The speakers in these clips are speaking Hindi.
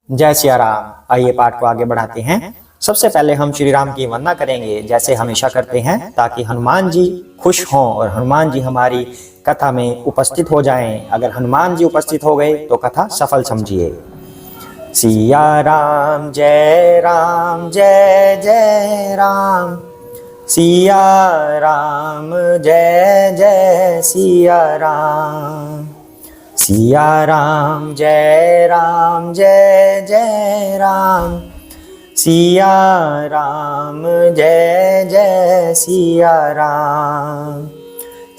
जय सिया राम। आइए पाठ को आगे बढ़ाते हैं। सबसे पहले हम श्री राम की वंदना करेंगे जैसे हमेशा करते हैं, ताकि हनुमान जी खुश हों और हनुमान जी हमारी कथा में उपस्थित हो जाएं। अगर हनुमान जी उपस्थित हो गए तो कथा सफल समझिए। सिया राम जय जय राम, सिया राम जय जय सिया राम, सिया राम जय जय राम, सिया राम जय जय सिया राम,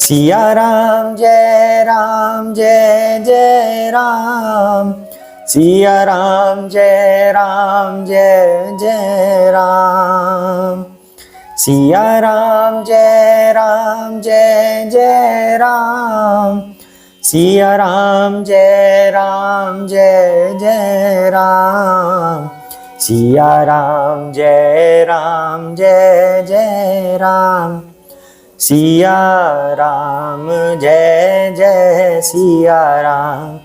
सिया राम जय जय राम, सिया राम जय जय राम, सिया राम जय जय राम, सिया राम जय जय राम, सिया राम जय जय राम, सिया राम जय जय सिया राम।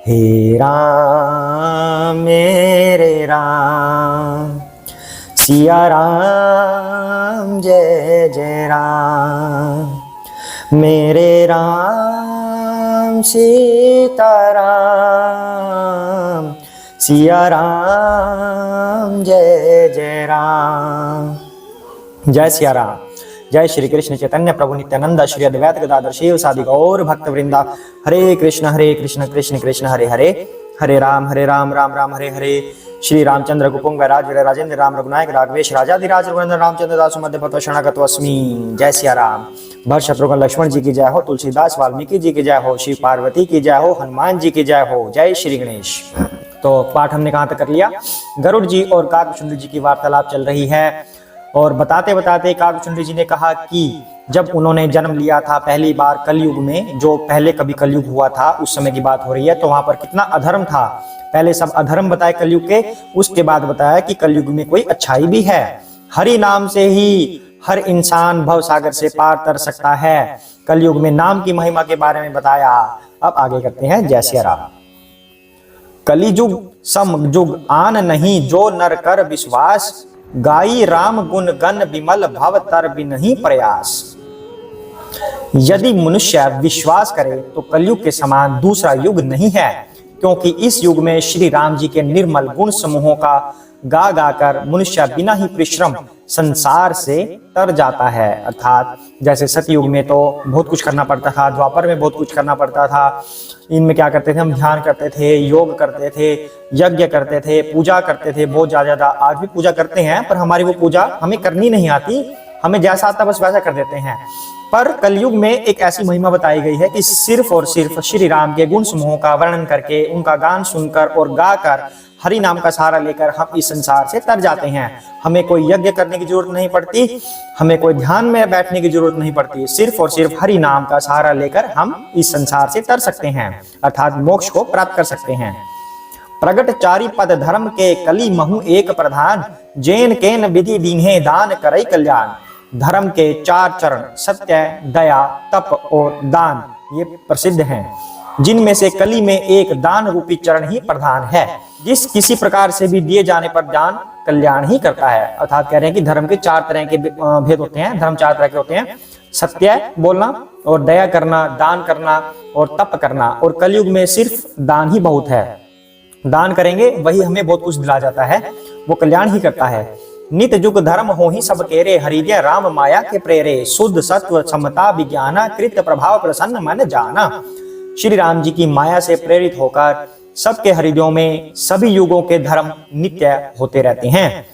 हे राम मेरे राम, सिया राम जय जय राम, मेरे राम सीता राम, सिया राम जय जय राम। जय सिया राम। जय श्री कृष्ण चैतन्य प्रभु नित्यानंद श्री अद्वैत गदाधर शिव सादि गौर भक्त वृंदा। हरे कृष्ण कृष्ण कृष्ण हरे हरे, हरे राम राम राम हरे हरे। श्री रामचंद्र कुपुंग राज राजेंद्र राम रघुनायक राघवेश राजाधिराज रघुनंदन रामचंद्र दास मध्य पथ शरणागतवस्मि। जय सिया राम। भरत शत्रुघ्न लक्ष्मण जी की जय हो, तुलसीदास वाल्मीकि जी की जय हो, श्री पार्वती की जय हो, हनुमान जी की जय हो। जय श्री गणेश। तो पाठ हमने कहां तक कर लिया? गरुड़ जी और काकभुचुंडी जी की वार्तालाप चल रही है और बताते बताते काकभुचुंडी जी ने कहा कि जब उन्होंने जन्म लिया था पहली बार कलयुग में, जो पहले कभी कलयुग हुआ था उस समय की बात हो रही है, तो वहां पर कितना अधर्म था। पहले सब अधर्म बताए कलयुग के, उसके बाद बताया कि कलयुग में कोई अच्छाई भी है। हरि नाम से ही हर इंसान भव सागर से पार तर सकता है। कलयुग में नाम की महिमा के बारे में बताया। अब आगे करते हैं। जय सिया राम। कलिजुग सम जुग आन नहीं, जो नर कर विश्वास, गाई राम गुण गण विमल भव तर बिनहि प्रयास। यदि मनुष्य विश्वास करे तो कलयुग के समान दूसरा युग नहीं है, क्योंकि इस युग में श्री राम जी के निर्मल गुण समूहों का गा गाकर मनुष्य बिना ही परिश्रम संसार से तर जाता है। अर्थात जैसे सतयुग में तो बहुत कुछ करना पड़ता था, द्वापर में बहुत कुछ करना पड़ता था। इनमें क्या करते थे? हम ध्यान करते थे, योग करते थे, यज्ञ करते थे, पूजा करते थे बहुत ज्यादा। आज भी पूजा करते हैं, पर हमारी वो पूजा हमें करनी नहीं आती, हमें जैसा आता बस वैसा कर देते हैं। पर कलयुग में एक ऐसी महिमा बताई गई है कि सिर्फ और सिर्फ श्री राम के गुण समूहों का वर्णन करके, उनका गान सुनकर और गाकर, हरि नाम का सहारा लेकर हम इस संसार से तर जाते हैं। हमें कोई यज्ञ करने की जरूरत नहीं पड़ती, हमें कोई ध्यान में बैठने की जरूरत नहीं पड़ती। सिर्फ और सिर्फ हरि नाम का सहारा लेकर हम इस संसार से तर सकते हैं, अर्थात मोक्ष को प्राप्त कर सकते हैं। प्रगट चारि पद धर्म के, कली महु एक प्रधान, जैन केन विधि दीन्हे दान करई कल्याण। धर्म के चार चरण सत्य, दया, तप और दान ये प्रसिद्ध हैं, जिनमें से कली में एक दान रूपी चरण ही प्रधान है। जिस किसी प्रकार से भी दिए जाने पर दान कल्याण ही करता है। अर्थात कह रहे हैं कि धर्म के चार तरह के भेद होते हैं, धर्म चार तरह के होते हैं। सत्य बोलना और दया करना, दान करना और तप करना। और कलयुग में सिर्फ दान ही बहुत है। दान करेंगे वही हमें बहुत कुछ दिला जाता है, वो कल्याण ही करता है। नित जुग धर्म हो ही सब केरे, हरिजय राम माया के प्रेरे। शुद्ध सत्व समता विज्ञाना, कृत प्रभाव प्रसन्न मन जाना। श्री राम जी की माया से प्रेरित होकर सबके हृदयों में सभी युगों के धर्म नित्य होते रहते हैं।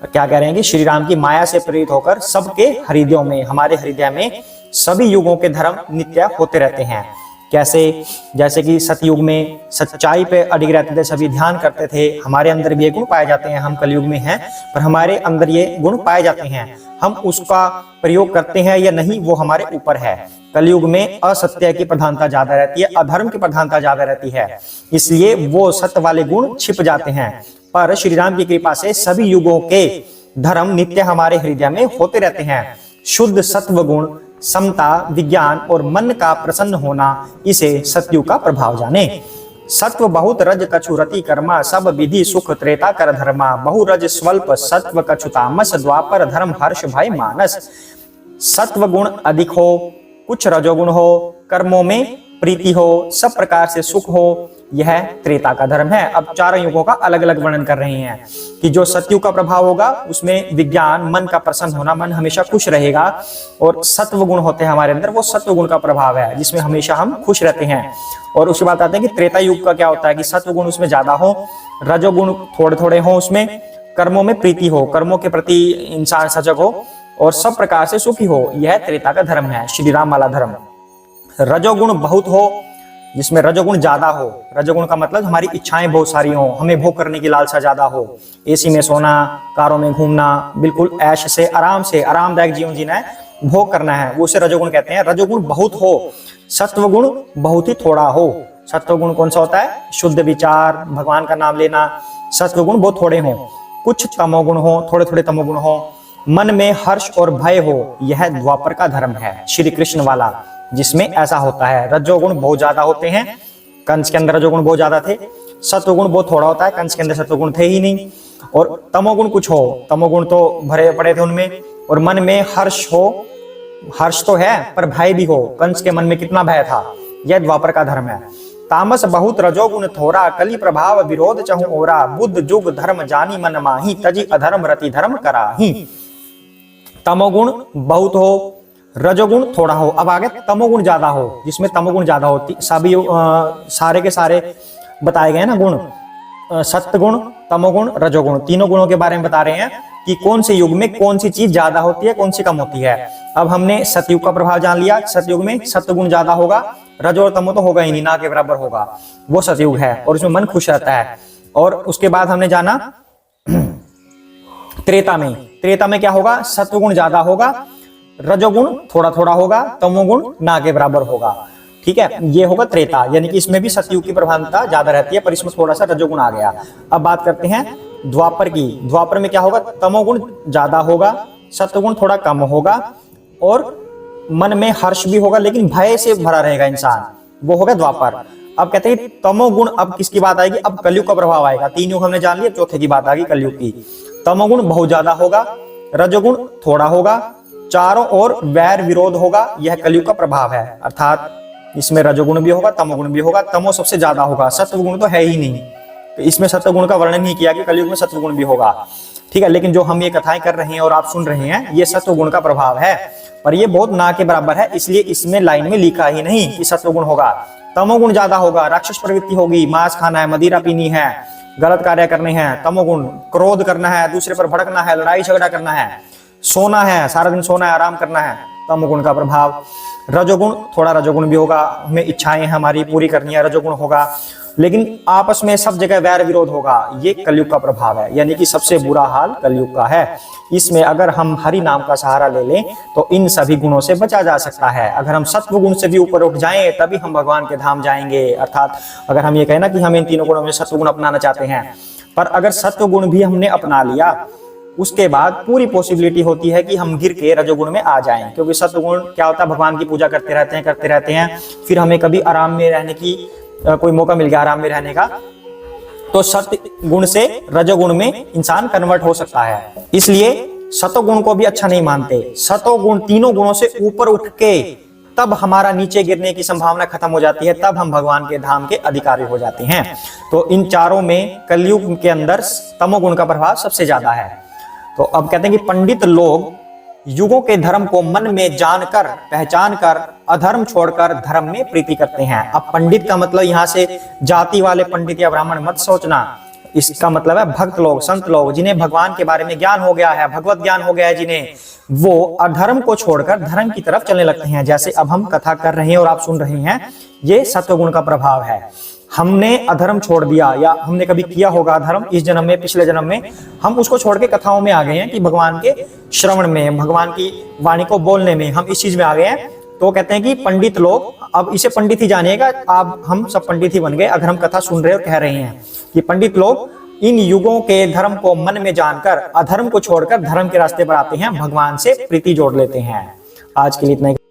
क्या कह रहे हैं कि श्री राम की माया से प्रेरित होकर सबके हृदयों में, हमारे हृदय में सभी युगों के धर्म नित्य होते रहते हैं। कैसे? जैसे कि सतयुग में सच्चाई पे अडिग रहते थे, सभी ध्यान करते थे। हमारे अंदर भी ये गुण पाए जाते हैं, हम कलयुग में हैं पर हमारे अंदर ये गुण पाए जाते हैं। हम उसका प्रयोग करते हैं या नहीं वो हमारे ऊपर है। कलयुग में असत्य की प्रधानता ज्यादा रहती है, अधर्म की प्रधानता ज्यादा रहती है, इसलिए वो सत्य वाले गुण छिप जाते हैं। पर श्री राम की कृपा से सभी युगों के धर्म नित्य हमारे हृदय में होते रहते हैं। शुद्ध सत्व गुण, समता, विज्ञान और मन का प्रसन्न होना, इसे सतयुग का प्रभाव जाने। सत्व बहुत रज कछु रति कर्मा, सब विधि सुख त्रेता कर धर्मा, बहु रज स्वल्प सत्व कछु तामस, द्वापर धर्म हर्ष भय मानस। सत्व गुण अधिक हो, कुछ रजोगुण हो, कर्मों में प्रीति हो, सब प्रकार से सुख हो, यह त्रेता का धर्म है। अब चारों युगों का अलग अलग वर्णन कर रहे हैं कि जो सतयुग का प्रभाव होगा उसमें विज्ञान, मन का प्रसन्न होना, मन हमेशा खुश रहेगा, और सत्व गुण होते हैं हमारे अंदर, वो सत्व गुण का प्रभाव है जिसमें हमेशा हम खुश रहते हैं। और उसके बाद आते हैं कि त्रेता युग का क्या होता है कि सत्व गुण उसमें ज्यादा हो, रजोगुण थोड़े थोड़े हो, उसमें कर्मों में प्रीति हो, कर्मों के प्रति इंसान सजग हो, और सब प्रकार से सुखी हो, यह त्रेता का धर्म है, श्री राम वाला धर्म। रजोगुण बहुत हो, जिसमें रजोगुण ज्यादा हो, रजोगुण का मतलब हमारी इच्छाएं बहुत सारी हो, हमें भोग करने की लालसा ज्यादा हो, एसी में सोना, कारों में घूमना, बिल्कुल ऐश से आरामदायक जीवन जीना है, भोग करना है, वो उसे रजोगुण कहते हैं। रजोगुण बहुत हो, सत्वगुण बहुत ही थोड़ा हो। सत्वगुण कौन सा होता है? शुद्ध विचार, भगवान का नाम लेना, सत्वगुण बहुत थोड़े हो। कुछ तमोगुण हो, थोड़े थोड़े तमोगुण हो, मन में हर्ष और भय हो, यह द्वापर का धर्म है, श्री कृष्ण वाला, जिसमें ऐसा होता है। रजोगुण बहुत ज्यादा होते हैं, कंस के अंदर रजोगुण बहुत ज्यादा थे। सत्वगुण बहुत थोड़ा होता है, कंस के अंदर सत्वगुण थे ही नहीं। और तमोगुण कुछ हो, तमोगुण तो भरे पड़े थे उनमें। और मन में हर्ष हो, हर्ष तो है पर भय भी हो, कंस के मन में कितना भय था, यह द्वापर का धर्म है। तामस बहुत रजोगुण थोड़ा, कली प्रभाव विरोध चहु ओरा, बुद्ध जुग धर्म जानी मन माही, तजी अधर्म रति धर्म कराही। तमोगुण बहुत हो, रजोगुण थोड़ा हो। अब आगे तमोगुण ज्यादा हो, जिसमें तमोगुण ज्यादा होती, सभी सारे के सारे बताए गए ना गुण, सत्वगुण, तमोगुण, रजोगुण, तीनों गुणों के बारे में बता रहे हैं कि कौन से युग में कौन सी चीज ज्यादा होती है, कौन सी कम होती है। अब हमने सतयुग का प्रभाव जान लिया, सतयुग में सत्वगुण ज्यादा होगा, रजो और तमो तो होगा ही नहीं, ना के बराबर होगा, वो सतयुग है और उसमें मन खुश रहता है। और उसके बाद हमने जाना त्रेता में क्या होगा? सत्वगुण ज्यादा होगा, रजोगुण थोड़ा थोड़ा होगा, तमोगुण ना के बराबर होगा। ठीक है, ये होगा त्रेता, यानी कि इसमें भी सतयुग की प्रधानता ज्यादा रहती है, पर इसमें थोड़ा सा रजोगुण आ गया। अब बात करते हैं द्वापर की। द्वापर में क्या होगा? तमोगुण ज्यादा होगा, सत्वगुण थोड़ा कम होगा, और मन में हर्ष भी होगा, लेकिन भय से भरा रहेगा इंसान, वो होगा द्वापर। अब कहते हैं तमोगुण, अब किसकी बात आएगी? अब कलयुग का प्रभाव आएगा। 3 युग हमने जान लिया, चौथे की बात आ गई कलयुग की। तमोगुण बहुत ज्यादा होगा, रजोगुण थोड़ा होगा, चारों ओर वैर विरोध होगा, यह कलयुग का प्रभाव है। अर्थात इसमें रजोगुण भी होगा, तमोगुण भी होगा, तमो सबसे ज्यादा होगा, सत्वगुण तो है ही नहीं, तो इसमें सत्वगुण का वर्णन नहीं किया कि कलयुग में सत्वगुण भी होगा। ठीक है, लेकिन जो हम ये कथाएं कर रहे हैं और आप सुन रहे हैं, ये सत्वगुण का प्रभाव है, पर ये बहुत ना के बराबर है, इसलिए इसमें लाइन में लिखा ही नहीं कि सत्वगुण होगा। तमोगुण ज्यादा होगा, राक्षस प्रवृत्ति होगी, मांस खाना है, मदिरा पीनी है, गलत कार्य करने हैं। तमोगुण क्रोध करना है, दूसरे पर भड़कना है, लड़ाई झगड़ा करना है, सोना है, सारा दिन सोना है, आराम करना है, तमोगुण का प्रभाव। रजोगुण थोड़ा रजोगुण भी होगा, हमें इच्छाएं हमारी पूरी करनी है, रजोगुण होगा, लेकिन आपस में सब जगह वैर विरोध होगा, ये कलयुग का प्रभाव है, यानी कि सबसे बुरा हाल कलयुग का है। इसमें अगर हम हरि नाम का सहारा ले लें तो इन सभी गुणों से बचा जा सकता है। अगर हम सत्व गुण से भी ऊपर उठ जाएं तभी हम भगवान के धाम जाएंगे। अर्थात अगर हम ये कहें ना कि हम इन तीनों गुणों में सत्व गुण अपनाना चाहते हैं, पर अगर सत्व गुण भी हमने अपना लिया, उसके बाद पूरी पॉसिबिलिटी होती है कि हम गिर के रजोगुण में आ जाएं, क्योंकि सत्वगुण क्या होता है? भगवान की पूजा करते रहते हैं, फिर हमें कभी आराम में रहने की कोई मौका मिल गया आराम में रहने का, तो सत्य गुण से रजोगुण में इंसान कन्वर्ट हो सकता है। इसलिए सतोगुण को भी अच्छा नहीं मानते। सतोगुण तीनों गुणों से ऊपर उठ के तब हमारा नीचे गिरने की संभावना खत्म हो जाती है, तब हम भगवान के धाम के अधिकारी हो जाते हैं। तो इन चारों में कलयुग के अंदर तमोगुण का प्रभाव सबसे ज्यादा है। तो अब कहते हैं कि पंडित लोग युगों के धर्म को मन में जानकर, पहचान कर, अधर्म छोड़कर धर्म में प्रीति करते हैं। अब पंडित का मतलब यहाँ से जाति वाले पंडित या ब्राह्मण मत सोचना, इसका मतलब है भक्त लोग, संत लोग, जिन्हें भगवान के बारे में ज्ञान हो गया है, भगवत ज्ञान हो गया है, जिन्हें, वो अधर्म को छोड़कर धर्म की तरफ चलने लगते हैं। जैसे अब हम कथा कर रहे हैं और आप सुन रहे हैं, ये सत्वगुण का प्रभाव है। हमने अधर्म छोड़ दिया, या हमने कभी किया होगा अधर्म इस जन्म में, पिछले जन्म में, हम उसको छोड़ के कथाओं में आ गए हैं कि भगवान के श्रवण में, भगवान की वाणी को बोलने में, हम इस चीज में आ गए हैं। तो कहते हैं कि पंडित लोग, अब इसे पंडित ही जानिएगा, आप हम सब पंडित ही बन गए अगर हम कथा सुन रहे और कह रहे हैं कि पंडित लोग इन युगों के धर्म को मन में जानकर अधर्म को छोड़कर धर्म के रास्ते पर आते हैं, भगवान से प्रीति जोड़ लेते हैं। आज के लिए इतना ही।